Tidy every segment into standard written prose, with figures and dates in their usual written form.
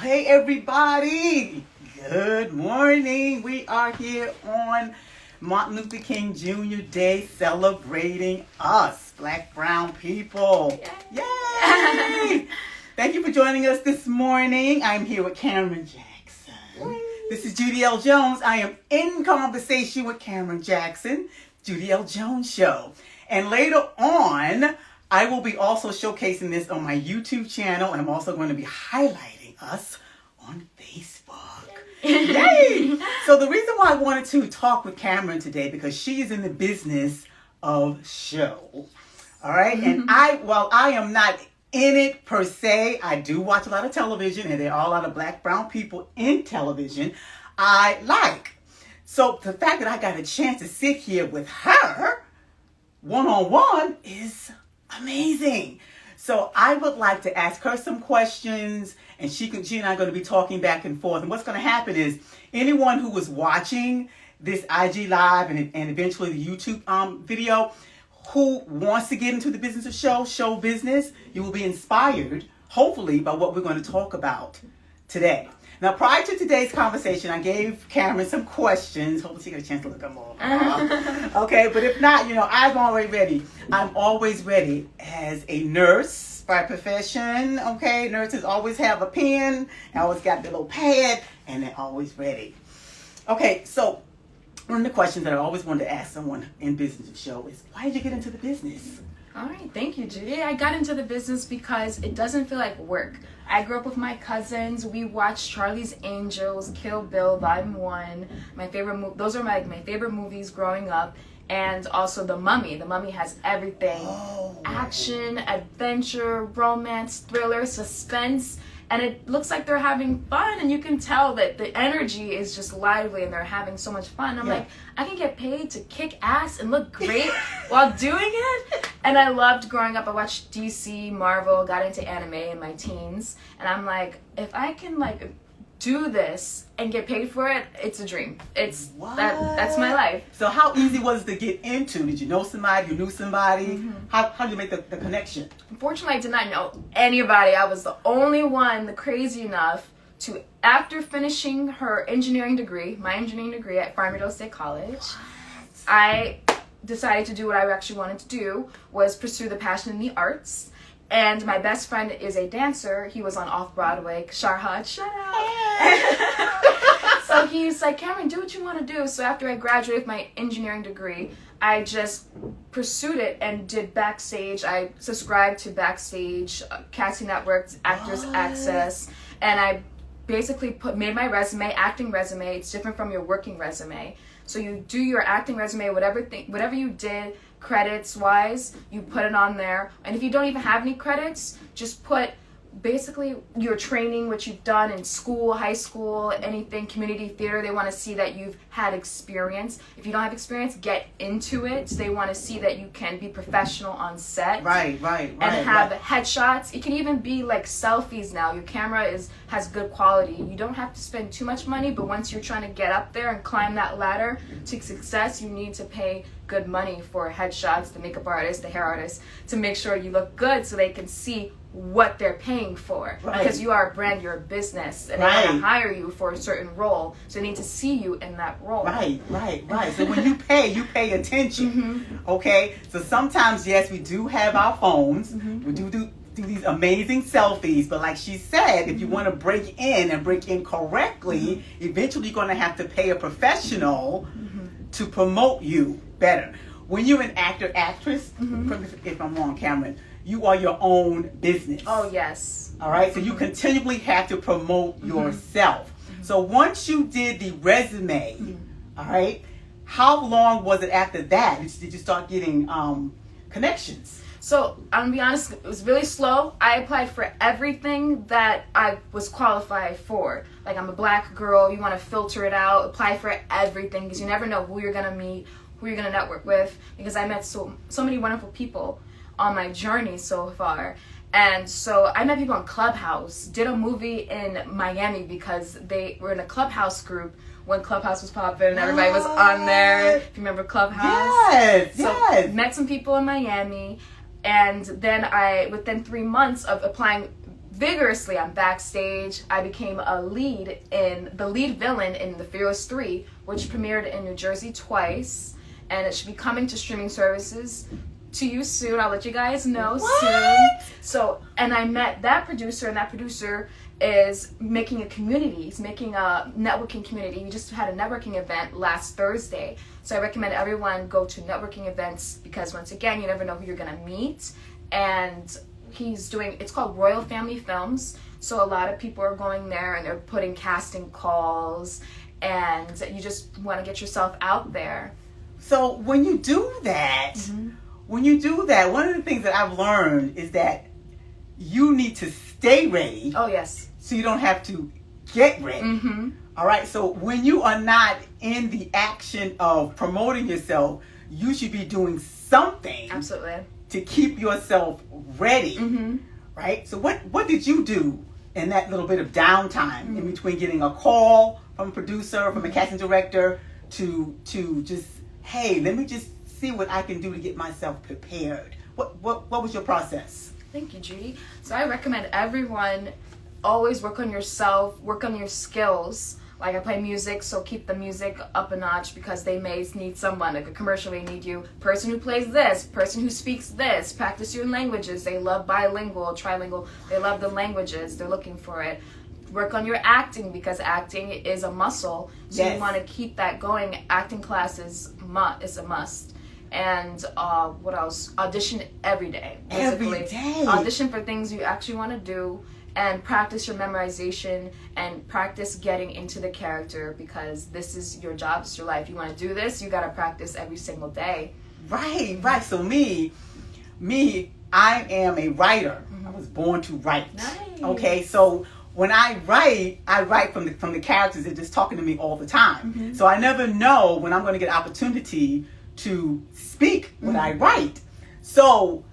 Hey everybody, good morning. We are here on Martin Luther King Jr. Day celebrating us, Black, brown people. Yay! Thank you for joining us this morning. I'm here with Cameron Jackson. This is Judy L. Jones. I am in conversation with Cameron Jackson, Judy L. Jones Show. And later on, I will be also showcasing this on my YouTube channel, and I'm also going to be highlighting us on Facebook. Yay! So the reason why I wanted to talk with Cameron today, because she is in the business of show. All right? And while I am not in it per se, I do watch a lot of television, and there are a lot of Black, brown people in television I like. So the fact that I got a chance to sit here with her one-on-one is amazing. So I would like to ask her some questions, and she and I are going to be talking back and forth. And what's going to happen is anyone who is watching this IG Live and eventually the YouTube video who wants to get into the business of show business, you will be inspired, hopefully, by what we're going to talk about today. Now, prior to today's conversation, I gave Cameron some questions. Hopefully she got a chance to look them over. Okay, but if not, I'm already ready. I'm always ready as a nurse by profession. Okay, nurses always have a pen. I always got the little pad, and they're always ready. Okay, so one of the questions that I always wanted to ask someone in business of show is, why did you get into the business? All right, thank you, Judy. I got into the business because it doesn't feel like work. I grew up with my cousins. We watched Charlie's Angels, Kill Bill, Volume 1. My favorite those are my favorite movies growing up. And also The Mummy. The Mummy has everything. Action, adventure, romance, thriller, suspense. And it looks like they're having fun, and you can tell that the energy is just lively and they're having so much fun. I'm like, I can get paid to kick ass and look great while doing it. And I loved growing up. I watched DC, Marvel, got into anime in my teens. And I'm like, if I can do this and get paid for it, it's a dream. It's that's my life. So how easy was it to get into? Did you know somebody? You knew somebody? How did you make the connection? Unfortunately, I did not know anybody. I was the only one crazy enough to, after finishing my engineering degree at Farmingdale State College, I decided to do what I actually wanted to do, was pursue the passion in the arts. And my best friend is a dancer. He was on Off-Broadway. Sharhad, shut up. So he's like, Cameron, do what you want to do. So after I graduated with my engineering degree, I just pursued it and did Backstage. I subscribed to Backstage, Casting Network, Actors Access. And I basically made my resume, acting resume. It's different from your working resume. So you do your acting resume, whatever you did, credits wise, you put it on there. And if you don't even have any credits, just put basically your training, what you've done in school, high school, anything, community theater. They want to see that you've had experience. If you don't have experience, get into it. They want to see that you can be professional on set. Right. And have headshots. It can even be like selfies now. Your camera has good quality. You don't have to spend too much money, but once you're trying to get up there and climb that ladder to success, you need to pay good money for headshots, the makeup artist, the hair artist, to make sure you look good so they can see what they're paying for. Because you are a brand, you're a business, and they want to hire you for a certain role, so they need to see you in that role. Right. So when you pay attention. Okay? So sometimes, yes, we do have our phones. We do these amazing selfies, but like she said, if you want to break in correctly, eventually you're going to have to pay a professional to promote you better. When you're an actor, actress, if I'm wrong, Cameron, you are your own business. Oh, yes. All right? So you continually have to promote yourself. So once you did the resume, all right, how long was it after that? Did you start getting connections? So I'm going to be honest, it was really slow. I applied for everything that I was qualified for. Like, I'm a Black girl, you want to filter it out, apply for everything, because you never know who you're going to meet, who you're going to network with, because I met so many wonderful people on my journey so far. And so I met people on Clubhouse, did a movie in Miami because they were in a Clubhouse group when Clubhouse was popping and everybody was on there. If you remember Clubhouse. Yes. Met some people in Miami, and then within 3 months of applying vigorously. I'm backstage. I became the lead villain in The Fearless 3, which premiered in New Jersey twice, and it should be coming to streaming services to you soon. I'll let you guys know soon. So, and I met that producer, and that producer is making a community. He's making a networking community. We just had a networking event last Thursday. So I recommend everyone go to networking events, because once again, you never know who you're going to meet. And it's called Royal Family Films. So a lot of people are going there and they're putting casting calls, and you just want to get yourself out there. So when you do that, one of the things that I've learned is that you need to stay ready. Oh, yes. So you don't have to get ready. All right. So when you are not in the action of promoting yourself, you should be doing something. Absolutely. To keep yourself ready. Right. So what did you do in that little bit of downtime in between getting a call from a producer, from a casting director, to just, hey, let me just see what I can do to get myself prepared? What was your process? Thank you, Judy. So I recommend everyone always work on yourself, work on your skills. Like, I play music, so keep the music up a notch, because they may need someone, like a commercial may need you. Person who plays this, person who speaks this, practice your languages. They love bilingual, trilingual. They love the languages. They're looking for it. Work on your acting, because acting is a muscle. So you want to keep that going. Acting class is a must. And what else? Audition every day. Basically. Every day. Audition for things you actually want to do, and practice your memorization, and practice getting into the character, because this is your job, it's your life. You want to do this, you got to practice every single day. Right. So me, I am a writer. I was born to write. Nice. Okay, so when I write from the characters that are just talking to me all the time. So I never know when I'm going to get opportunity to speak what I write. So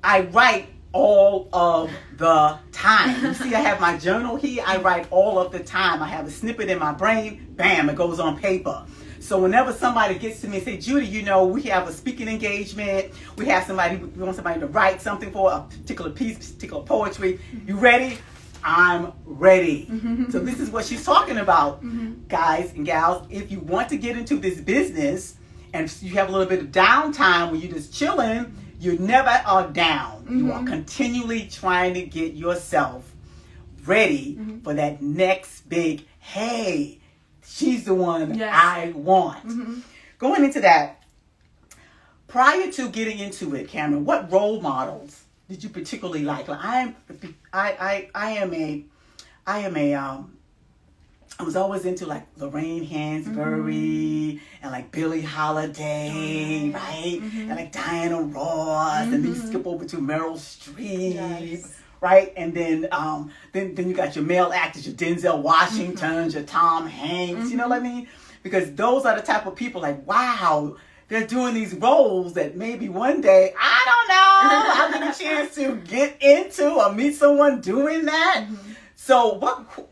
I write all of the time. You see, I have my journal here. I write all of the time. I have a snippet in my brain. Bam, it goes on paper. So whenever somebody gets to me and say, Judy, we have a speaking engagement. We want somebody to write something for a particular piece, particular poetry. You ready? I'm ready. So this is what she's talking about, guys and gals. If you want to get into this business and you have a little bit of downtime when you're just chilling, you never are down. You are continually trying to get yourself ready for that next big, hey, she's the one I want. Going into that, prior to getting into it, Cameron, what role models did you particularly like? I was always into like Lorraine Hansberry and like Billie Holiday, right? And like Diana Ross, and then you skip over to Meryl Streep, right? And then you got your male actors, your Denzel Washingtons, your Tom Hanks. You know what I mean? Because those are the type of people like, wow, they're doing these roles that maybe one day, I don't know, I'll get a chance to get into or meet someone doing that. So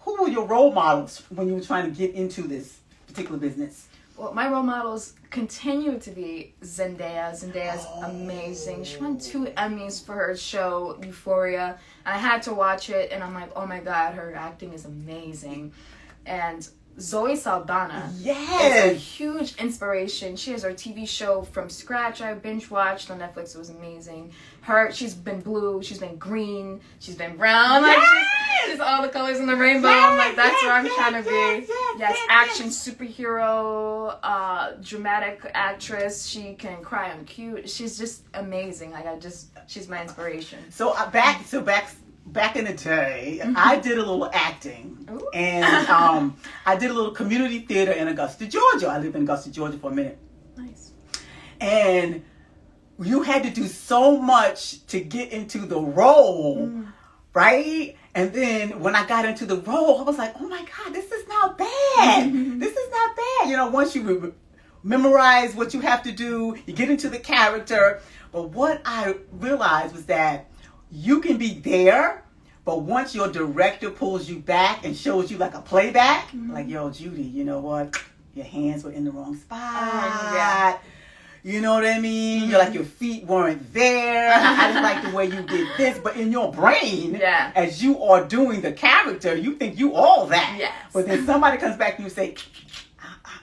who were your role models when you were trying to get into this particular business? Well, my role models continue to be Zendaya. Zendaya's amazing. She won 2 Emmys for her show, Euphoria. And I had to watch it, and I'm like, oh my God, her acting is amazing. And Zoe Saldana is a huge inspiration. She has her TV show from scratch. I binge watched on Netflix. It was amazing. She's been blue, she's been green, she's been brown. Like she's all the colors in the rainbow. I'm like, that's where I'm trying to be. Action superhero, dramatic actress. She can cry on cute. She's just amazing. She's my inspiration. So back in the day, I did a little acting. Ooh. And I did a little community theater in Augusta, Georgia. I lived in Augusta, Georgia for a minute. Nice. And you had to do so much to get into the role, right? And then when I got into the role, I was like, oh my God, this is not bad. This is not bad. Once you memorize what you have to do, you get into the character. But what I realized was that you can be there, but once your director pulls you back and shows you like a playback, like, yo, Judy, you know what? Your hands were in the wrong spot. You know what I mean? You're like, your feet weren't there. I didn't like the way you did this. But in your brain, as you are doing the character, you think you all that. Yes. But then somebody comes back and you say,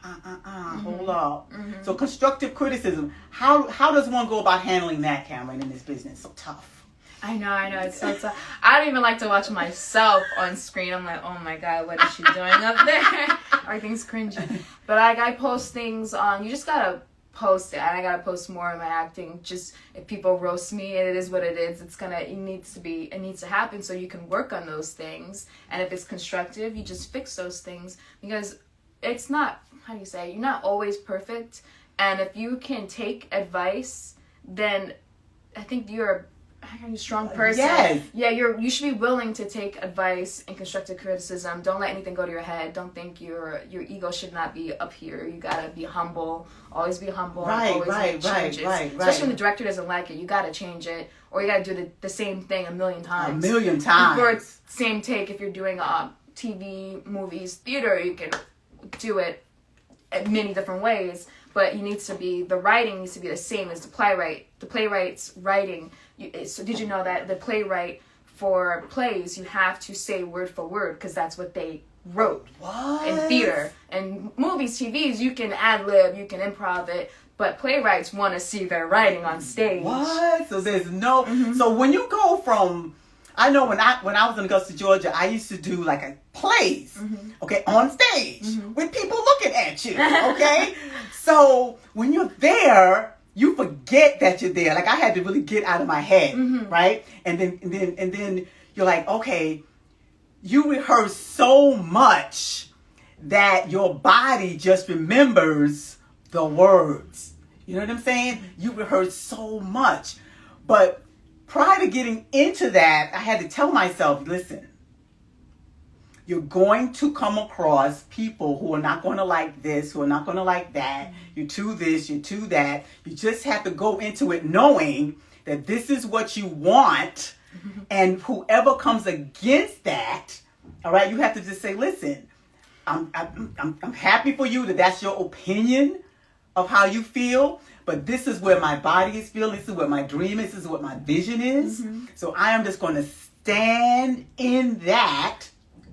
hold up. So constructive criticism. How does one go about handling that, Cameron, in this business? So tough. I know. It's so tough. I don't even like to watch myself on screen. I'm like, oh my God, what is she doing up there? Everything's cringy. But I post things on, you just gotta post it. And I gotta post more of my acting. Just if people roast me, it is what it is. It needs to happen so you can work on those things. And if it's constructive, you just fix those things. Because it's not, how do you say, you're not always perfect. And if you can take advice, then I think you're a strong person. Yes. Yeah, you should be willing to take advice and constructive criticism. Don't let anything go to your head. Don't think your ego should not be up here. You gotta be humble. Always be humble. Always make changes. Especially when the director doesn't like it, you gotta change it, or you gotta do the same thing a million times. Before it's same take. If you're doing TV, movies, theater, you can do it in many different ways. But the writing needs to be the same as the playwright. The playwright's writing. So did you know that the playwright for plays, you have to say word for word because that's what they wrote. What? In theater. And movies, TVs, you can ad-lib, you can improv it, but playwrights want to see their writing on stage. What? So there's no... So when you go from... I know when I was in Augusta, Georgia, I used to do like a plays, okay, on stage with people looking at you, okay? So when you're there, you forget that you're there. Like I had to really get out of my head, right? And then you're like, okay, you rehearse so much that your body just remembers the words. You know what I'm saying? You rehearse so much, but prior to getting into that, I had to tell myself, listen, you're going to come across people who are not going to like this, who are not going to like that. You're to this, you're to that. You just have to go into it knowing that this is what you want. And whoever comes against that, all right, you have to just say, listen, I'm happy for you that that's your opinion of how you feel. But this is where my body is feeling. This is what my dream is. This is what my vision is. So I am just going to stand in that,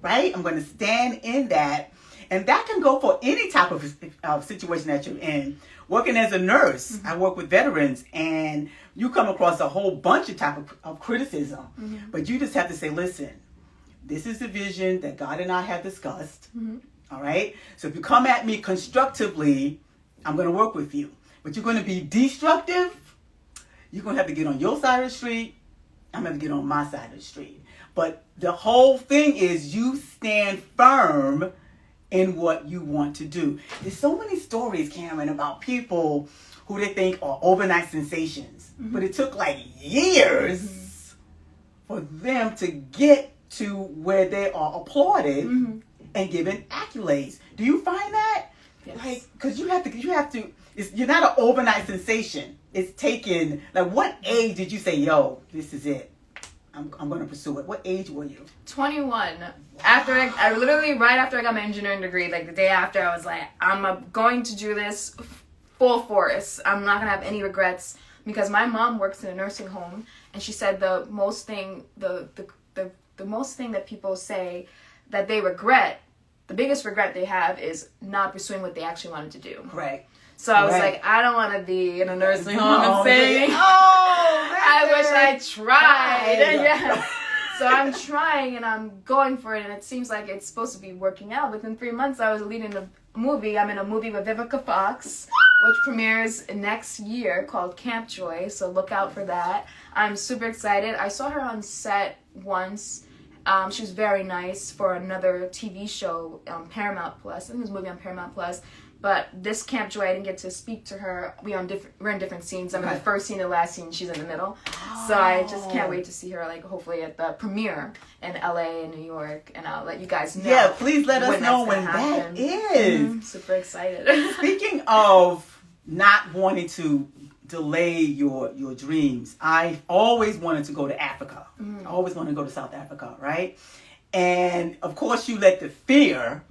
right? I'm going to stand in that. And that can go for any type of situation that you're in. Working as a nurse, I work with veterans, and you come across a whole bunch of type of criticism. But you just have to say, listen, this is the vision that God and I have discussed. All right? So if you come at me constructively, I'm going to work with you. But you're going to be destructive, you're going to have to get on your side of the street. I'm going to get on my side of the street. But the whole thing is you stand firm in what you want to do. There's so many stories, Cameron, about people who they think are overnight sensations. But it took like years for them to get to where they are applauded and given accolades. Do you find that? Yes. Like, because you have to, you're not an overnight sensation. It's taken, like, what age did you say, yo, this is it? I'm going to pursue it. What age were you? 21. Wow. After I literally, right after I got my engineering degree, like the day after, I was like, I'm going to do this full force. I'm not going to have any regrets, because my mom works in a nursing home, and she said the most thing that people say that they regret, the biggest regret they have is not pursuing what they actually wanted to do. Right. So I was like, I don't want to be in a nursing home and saying, I wish I tried. Yeah. So I'm trying and I'm going for it, and it seems like it's supposed to be working out. Within 3 months, I was leading a movie. I'm in a movie with Vivica Fox, which premieres next year, called Camp Joy. So look out for that. I'm super excited. I saw her on set once. She was very nice for another TV show on Paramount Plus. I think it was a movie on Paramount Plus. But this Camp Joy, I didn't get to speak to her. We're in different scenes. I'm in the first scene and the last scene. She's in the middle. So I just can't wait to see her, like, hopefully at the premiere in LA and New York. And I'll let you guys know. Yeah, please let us know when that is. Super excited. Speaking of not wanting to delay your dreams, I always wanted to go to Africa. I always wanted to go to South Africa, right? And, of course, you let the fear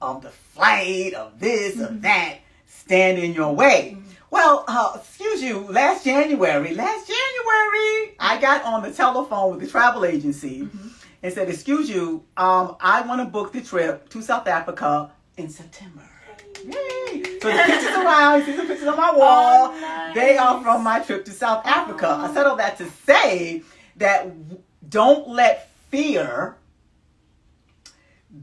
of the flight, of this, of that, stand in your way. Well, excuse you, last January, I got on the telephone with the travel agency and said, excuse you, I want to book the trip to South Africa in September. Yay! So the pictures around, you see the pictures on my wall. Oh, nice. They are from my trip to South Africa. I said all that to say that don't let fear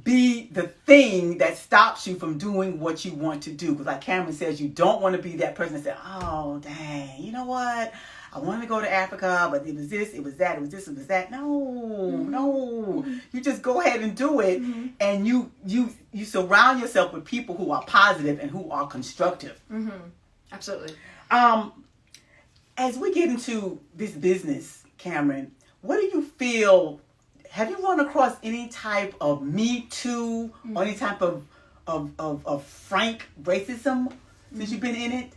be the thing that stops you from doing what you want to do. Because like Cameron says, you don't want to be that person that said, oh, dang, you know what? I wanted to go to Africa, but it was this, it was that, it was this, it was that. No. You just go ahead and do it. And you surround yourself with people who are positive and who are constructive. Absolutely. As we get into this business, Cameron, what do you feel? Have you run across any type of Me Too or any type of frank racism since you've been in it?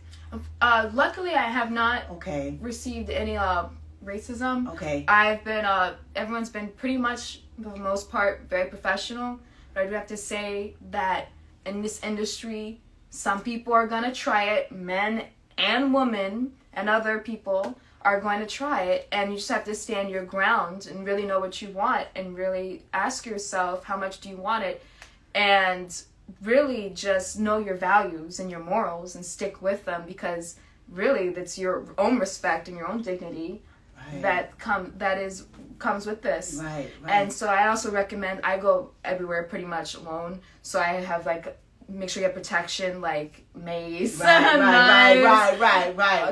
Luckily, I have not received any racism. Okay. I've been everyone's been pretty much, for the most part, very professional. But I do have to say that in this industry, some people are gonna try it, men and women and other people are going to try it, and you just have to stand your ground and really know what you want and really ask yourself how much do you want it, and really just know your values and your morals and stick with them, because really that's your own respect and your own dignity that comes with this. Right. And so I also recommend, I go everywhere pretty much alone, so I have make sure you have protection, like mace, knives,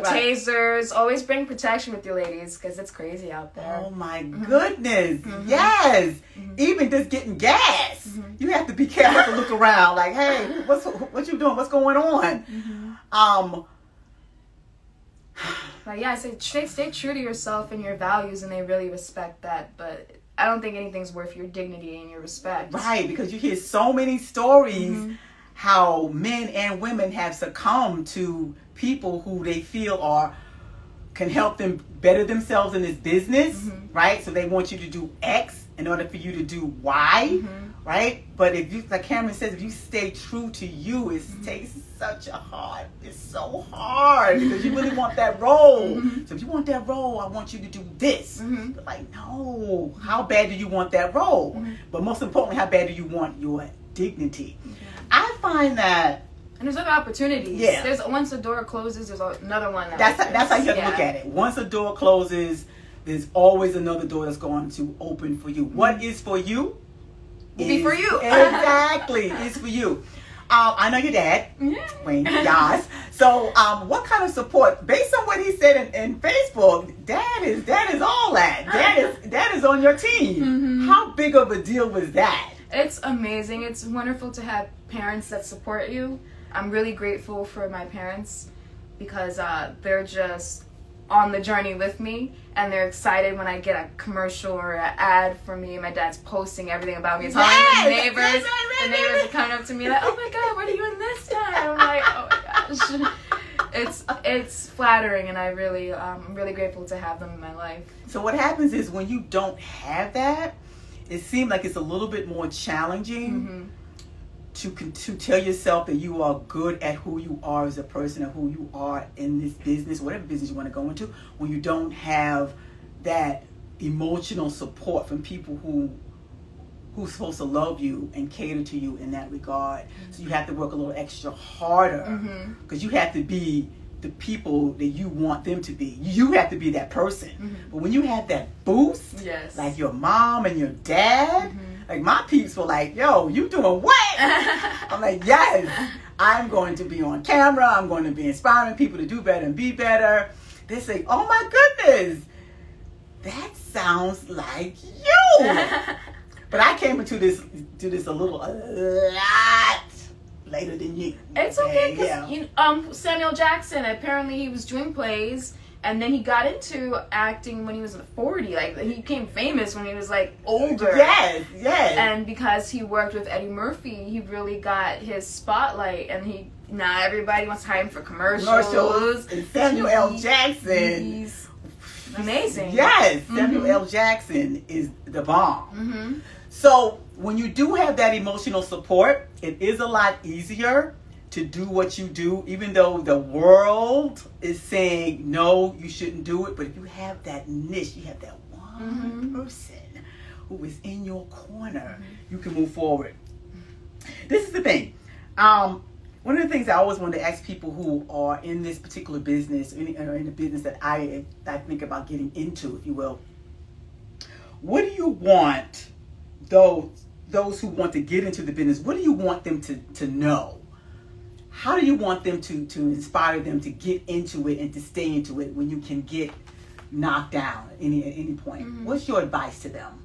tasers. Always bring protection with you, ladies, because it's crazy out there. Oh my goodness! Yes, even just getting gas, you have to be careful to look around. Like, hey, what you doing? What's going on? But yeah, I say stay true to yourself and your values, and they really respect that. But I don't think anything's worth your dignity and your respect. Right, because you hear so many stories. How men and women have succumbed to people who they feel can help them better themselves in this business, right? So they want you to do X in order for you to do Y, right? But if you, like Cameron says, if you stay true to you, it's so hard because you really want that role. So if you want that role, I want you to do this. But like, no, how bad do you want that role? But most importantly, how bad do you want your dignity? I find that, and there's other opportunities. Yeah. There's once a door closes, there's another one. That's how you have to look at it. Once a door closes, there's always another door that's going to open for you. What is for you will be for you. Exactly, it's for you. I know your dad, Wayne, yes. So, what kind of support? Based on what he said in Facebook, Dad is all that. Dad is on your team. How big of a deal was that? It's amazing. It's wonderful to have parents that support you. I'm really grateful for my parents because they're just on the journey with me, and they're excited when I get a commercial or an ad for me. My dad's posting everything about me, telling the neighbors. The neighbors are coming up to me like, "Oh my God, what are you in this time?" I'm like, "Oh my gosh." It's flattering, and I'm really grateful to have them in my life. So what happens is when you don't have that, it seems like it's a little bit more challenging to tell yourself that you are good at who you are as a person and who you are in this business, whatever business you want to go into, when you don't have that emotional support from people who's supposed to love you and cater to you in that regard. So you have to work a little extra harder because you have to be the people that you want them to be. You have to be that person. But when you have that boost, like your mom and your dad, like my peeps were like, "Yo, you doing what?" I'm like, "Yes, I'm going to be on camera. I'm going to be inspiring people to do better and be better." They say, "Oh my goodness, that sounds like you." But I came into this a lot later than you. It's okay because Samuel Jackson, apparently he was doing plays, and then he got into acting when he was 40. Like, he became famous when he was like older. Yes. And because he worked with Eddie Murphy, he really got his spotlight, and now everybody wants to hire him for commercials. And Samuel L. Jackson. He's amazing. Yes, Samuel L. Jackson is the bomb. So when you do have that emotional support, it is a lot easier to do what you do, even though the world is saying, no, you shouldn't do it. But if you have that niche, you have that one person who is in your corner, you can move forward. This is the thing. One of the things I always want to ask people who are in this particular business, in the business that I think about getting into, if you will, what do you want those who want to get into the business, what do you want them to know? How do you want them to inspire them to get into it and to stay into it when you can get knocked down at any point? Mm-hmm. What's your advice to them?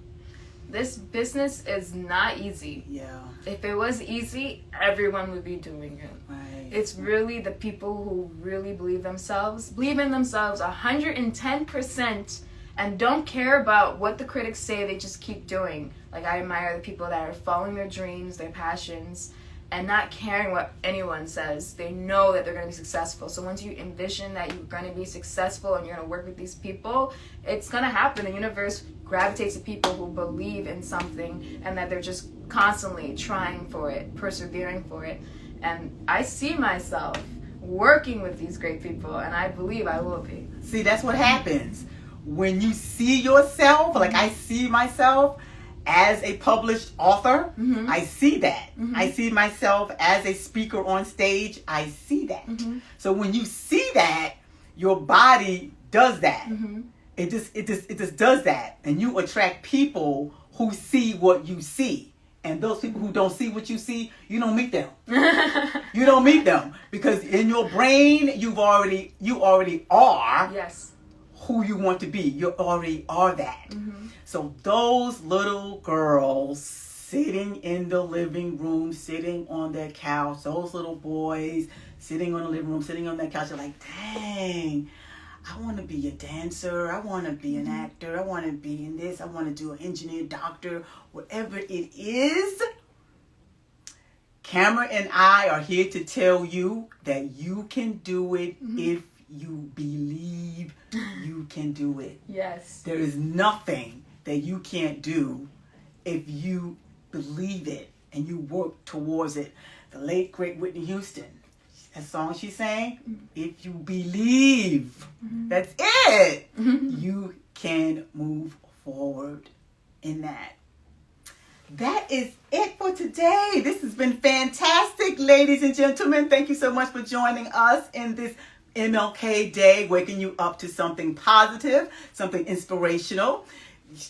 This business is not easy. Yeah. If it was easy, everyone would be doing it. Right. It's really the people who really believe in themselves 110%, and don't care about what the critics say. They just keep doing. Like, I admire the people that are following their dreams, their passions, and not caring what anyone says. They know that they're going to be successful. So once you envision that you're going to be successful and you're going to work with these people, it's going to happen. The universe gravitates to people who believe in something and that they're just constantly trying for it, persevering for it. And I see myself working with these great people, and I believe I will be. See, that's what happens. When you see yourself, like I see myself as a published author, mm-hmm. I see that. Mm-hmm. I see myself as a speaker on stage. I see that. Mm-hmm. So when you see that, your body does that. Mm-hmm. It just does that, and you attract people who see what you see. And those people who don't see what you see, you don't meet them. You don't meet them because in your brain you already are. Yes. Who you want to be. You already are that. Mm-hmm. So those little girls sitting in the living room, sitting on their couch, those little boys sitting on the living room, sitting on their couch, are like, dang, I want to be a dancer. I want to be an actor. I want to be in this. I want to do an engineer, doctor, whatever it is. Cameron and I are here to tell you that you can do it if you believe you can do it. Yes. There is nothing that you can't do if you believe it and you work towards it. The late, great Whitney Houston, that song she sang, if you believe, that's it. You can move forward in that. That is it for today. This has been fantastic, ladies and gentlemen. Thank you so much for joining us in this MLK Day, waking you up to something positive, something inspirational.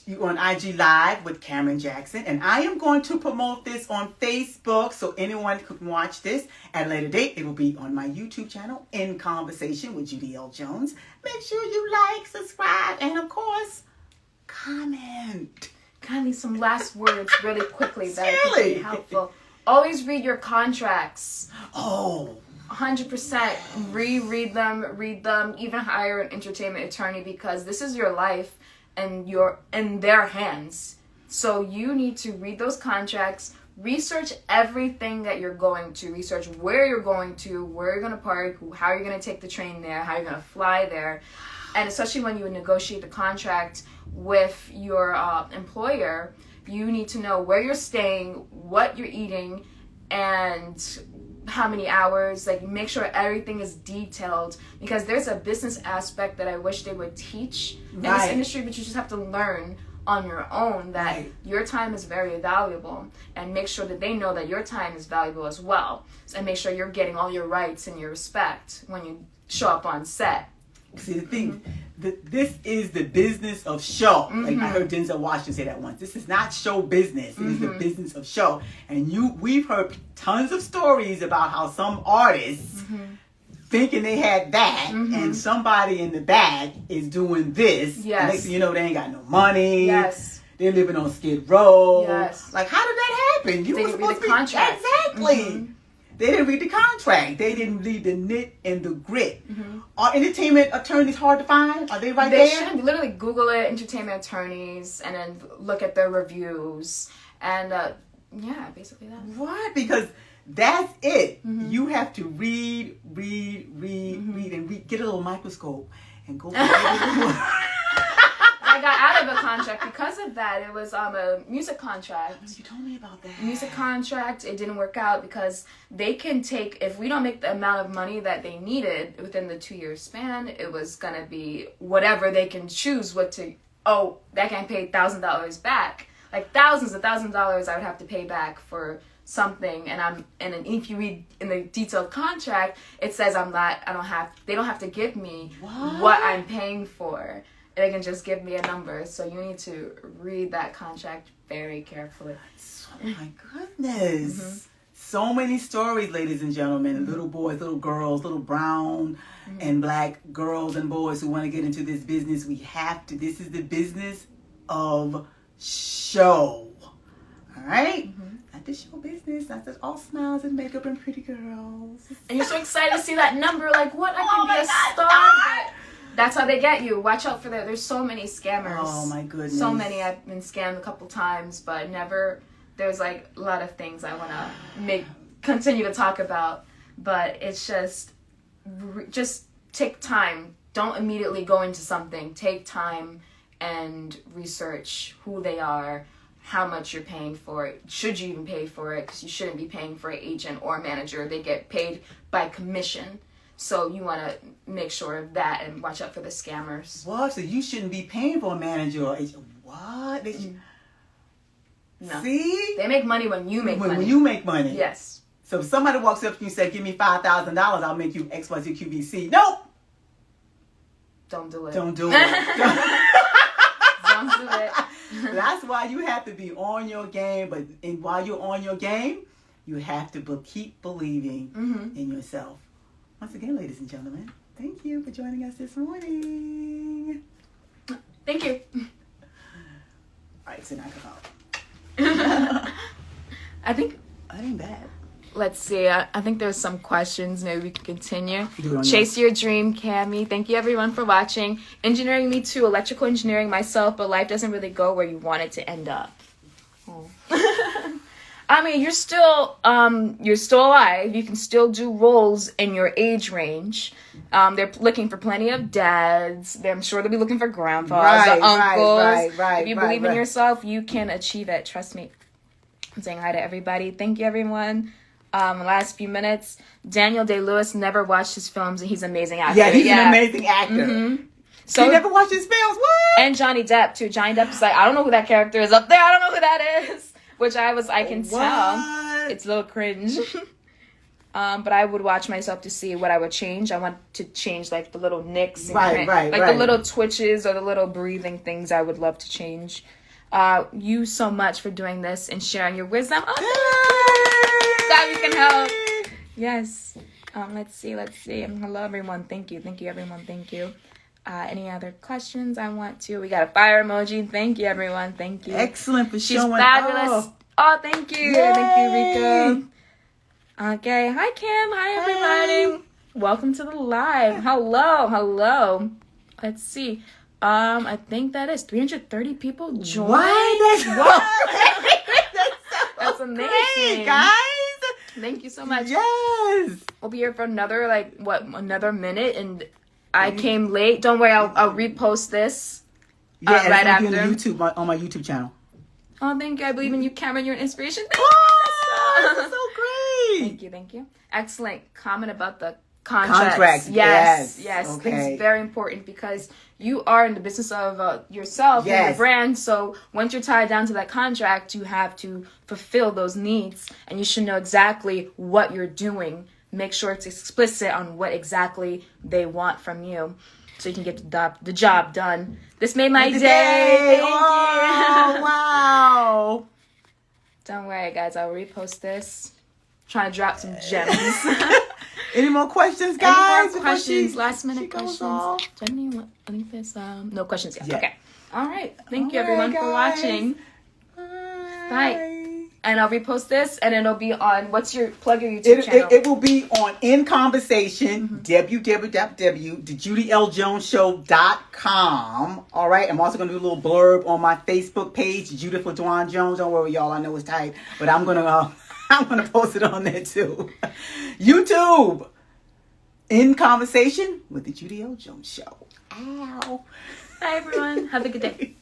You're on IG Live with Cameron Jackson, and I am going to promote this on Facebook so anyone can watch this at a later date. It will be on my YouTube channel, In Conversation with Judy L. Jones. Make sure you like, subscribe, and of course, comment. Kindly some last words really quickly that I think would be helpful. Always read your contracts. Oh. 100% read them, even hire an entertainment attorney because this is your life and you're in their hands. So you need to read those contracts, research everything that you're going to, research where you're going to, where you're going to park, how you're going to take the train there, how you're going to fly there. And especially when you negotiate the contract with your employer, you need to know where you're staying, what you're eating, and how many hours. Like, make sure everything is detailed because there's a business aspect that I wish they would teach in this industry, but you just have to learn on your own that your time is very valuable, and make sure that they know that your time is valuable as well, and make sure you're getting all your rights and your respect when you show up on set. See, the thing, this is the business of show. Like I heard Denzel Washington say that once. This is not show business. It is the business of show. And we've heard tons of stories about how some artists thinking they had that, and somebody in the back is doing this. Yes. And next thing you know, they ain't got no money. Yes. They're living on Skid Row. Yes. Like, how did that happen? You They were didn't read supposed the to be contract. exactly. They didn't read the contract. They didn't read the nit and the grit. Are entertainment attorneys hard to find? Are they They there? should literally Google it, entertainment attorneys, and then look at their reviews. And yeah, basically that. What? Because that's it. You have to read, and get a little microscope and go. I got out of a contract because of that. It was a music contract. You told me about that. Music contract. It didn't work out because they can take, if we don't make the amount of money that they needed within the 2-year span, it was going to be whatever they can choose what to, that can pay $1,000 back. Like thousands of $1,000 I would have to pay back for something, and if you read in the detailed contract, it says they don't have to give me what I'm paying for. They can just give me a number. So you need to read that contract very carefully. Oh my goodness. Mm-hmm. So many stories, ladies and gentlemen. Mm-hmm. Little boys, little girls, little brown and black girls and boys who want to get into this business. This is the business of show. All right? Mm-hmm. Not the show business, not just all smiles and makeup and pretty girls. And you're so excited to see that number, like, what? I can be a star. That's how they get you. Watch out for that. There's so many scammers. Oh, my goodness. So many. I've been scammed a couple times, but never. There's, like, a lot of things I want to continue to talk about. But it's just take time. Don't immediately go into something. Take time and research who they are, how much you're paying for it. Should you even pay for it? Because you shouldn't be paying for an agent or a manager. They get paid by commission. So you want to make sure of that and watch out for the scammers. What? So you shouldn't be paying for a manager or agent? What? No. See? They make money when you make money. When you make money. Yes. So if somebody walks up to you and says, give me $5,000, I'll make you XYZ QVC. Nope. Don't do it. Don't do it. Don't do it. That's why you have to be on your game. And while you're on your game, you have to keep believing in yourself. Once again, ladies and gentlemen, thank you for joining us this morning. Thank you. All right, so now come out. I think that ain't bad. Let's see. I think there's some questions. Maybe we can continue. Chase your dream, Cammie. Thank you, everyone, for watching. Engineering, me too. Electrical engineering myself, but life doesn't really go where you want it to end up. Oh. I mean, you're still alive. You can still do roles in your age range. They're looking for plenty of dads. I'm sure they'll be looking for grandpas, uncles. Right, if you believe in yourself, you can achieve it. Trust me. I'm saying hi to everybody. Thank you, everyone. Last few minutes. Daniel Day-Lewis, never watched his films, and he's an amazing actor. Yeah, he's an amazing actor. Mm-hmm. So you never watched his films? What? And Johnny Depp too. Johnny Depp is like, I don't know who that character is up there. I don't know who that is. Which I can tell. It's a little cringe. But I would watch myself to see what I would change. I want to change like the little nicks, and the little twitches or the little breathing things. I would love to change. You so much for doing this and sharing your wisdom. That you can help. Yes. Let's see. Hello, everyone. Thank you, everyone. Thank you. Any other questions? We got a fire emoji. Thank you, everyone. Thank you. Excellent for She's showing fabulous. Oh, thank you. Yay. Thank you, Rico. Okay. Hi, Kim. Hi, everybody. Welcome to the live. Hello. Let's see. I think that is 330 people joined. What? That's amazing. Great, guys. Thank you so much. Yes. We'll be here for another minute, and I came late. Don't worry, I'll repost this right after. On my YouTube channel. Oh, thank you. I believe in you, Cameron. You're an inspiration. That's so great. Thank you. Excellent comment about the contracts. Yes. Okay. It's very important because you are in the business of yourself and your brand. So once you're tied down to that contract, you have to fulfill those needs, and you should know exactly what you're doing. Make sure it's explicit on what exactly they want from you, so you can get the job done. This made my day. Thank you. Wow. Don't worry, guys. I'll repost this. Trying to drop some gems. Any more questions, guys? Last minute questions. Jenny, no questions yet. Okay. All right. Thank you, everyone, for watching. Bye. And I'll repost this, and it'll be on, plug your YouTube channel. It will be on In Conversation, www.thejudyljoneshow.com. All right. I'm also going to do a little blurb on my Facebook page, Judith LaDawn Jones. Don't worry, y'all. I know it's tight, but I'm going to post it on there too. YouTube, In Conversation with the Judy L. Jones Show. Ow. Bye, everyone. Have a good day.